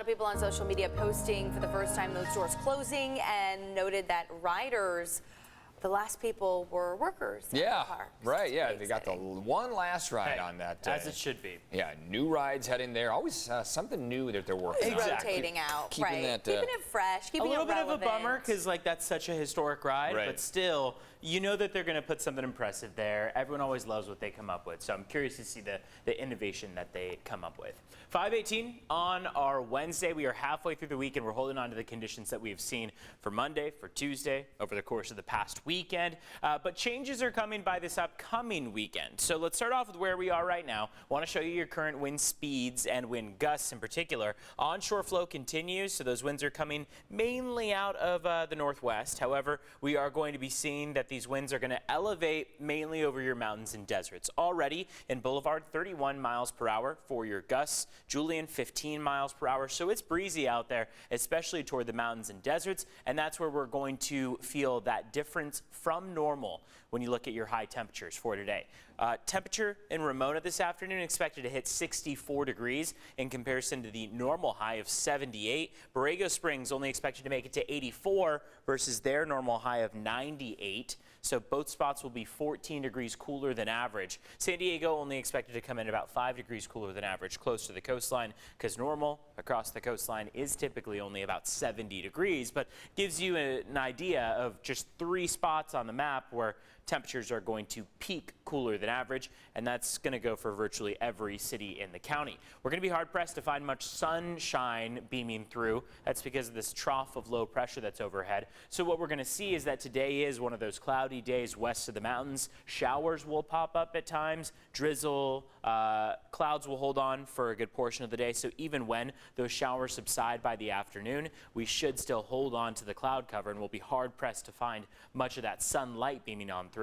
lot of people on social media posting for the first time those stores closing and noted that riders, the last people were workers. Yeah, right. Yeah, they got the one last ride on that day. As it should be. Yeah, new rides heading there. Always something new that they're working on. Rotating out, keeping right. Keeping it fresh, keeping it relevant. A little bit of a bummer because like that's such a historic ride, right. but still, you know that they're going to put something impressive there. Everyone always loves what they come up with, so I'm curious to see the innovation that they come up with. 5:18 on our Wednesday. We are halfway through the week and we're holding on to the conditions that we have seen for Monday, for Tuesday, over the course of the past weekend. But changes are coming by this upcoming weekend. So let's start off with where we are right now. I want to show you your current wind speeds and wind gusts in particular. Onshore flow continues, so those winds are coming mainly out of the northwest. However, we are going to be seeing that these winds are going to elevate mainly over your mountains and deserts. Already in Boulevard, 31 miles per hour for your gusts. Julian, 15 miles per hour. So it's breezy out there, especially toward the mountains and deserts. And that's where we're going to feel that difference from normal when you look at your high temperatures for today. Temperature in Ramona this afternoon expected to hit 64 degrees in comparison to the normal high of 78. Borrego Springs only expected to make it to 84 versus their normal high of 98. So both spots will be 14 degrees cooler than average. San Diego only expected to come in about 5 degrees cooler than average, close to the coastline, because normal across the coastline is typically only about 70 degrees, but gives you an idea of just 3 spots on the map where temperatures are going to peak cooler than average, and that's going to go for virtually every city in the county. We're going to be hard-pressed to find much sunshine beaming through. That's because of this trough of low pressure that's overhead. So what we're going to see is that today is one of those cloudy days west of the mountains. Showers will pop up at times, drizzle, clouds will hold on for a good portion of the day. So even when those showers subside by the afternoon, we should still hold on to the cloud cover, and we'll be hard-pressed to find much of that sunlight beaming on through.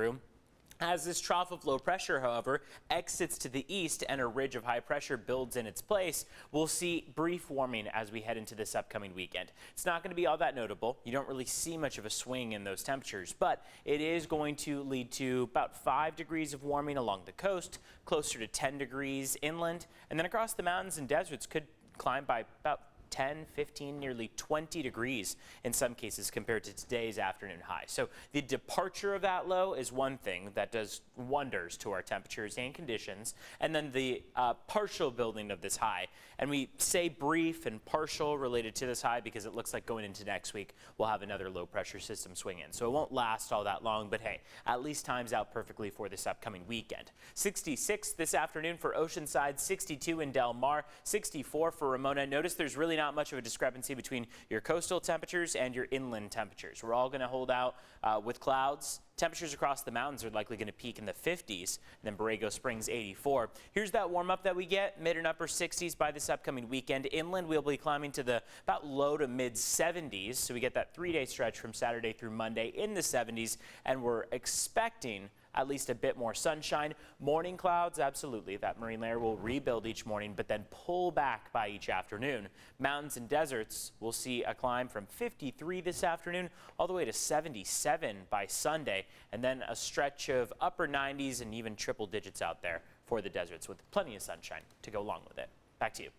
As this trough of low pressure, however, exits to the east and a ridge of high pressure builds in its place, we'll see brief warming as we head into this upcoming weekend. It's not going to be all that notable. You don't really see much of a swing in those temperatures, but it is going to lead to about 5 degrees of warming along the coast, closer to 10 degrees inland, and then across the mountains and deserts could climb by about 10, 15, nearly 20 degrees in some cases compared to today's afternoon high. So the departure of that low is one thing that does wonders to our temperatures and conditions, and then the partial building of this high. And we say brief and partial related to this high because it looks like going into next week we'll have another low pressure system swing in. So it won't last all that long, but hey, at least times out perfectly for this upcoming weekend. 66 this afternoon for Oceanside, 62 in Del Mar, 64 for Ramona. Notice there's really not much of a discrepancy between your coastal temperatures and your inland temperatures. We're all going to hold out with clouds. Temperatures across the mountains are likely going to peak in the 50s, and then Borrego Springs 84. Here's that warm up that we get, mid and upper 60s by this upcoming weekend. Inland we'll be climbing to the about low to mid 70s, so we get that 3-day stretch from Saturday through Monday in the 70s, and we're expecting at least a bit more sunshine. Morning clouds, absolutely. That marine layer will rebuild each morning, but then pull back by each afternoon. Mountains and deserts will see a climb from 53 this afternoon all the way to 77 by Sunday, and then a stretch of upper 90s and even triple digits out there for the deserts with plenty of sunshine to go along with it. Back to you.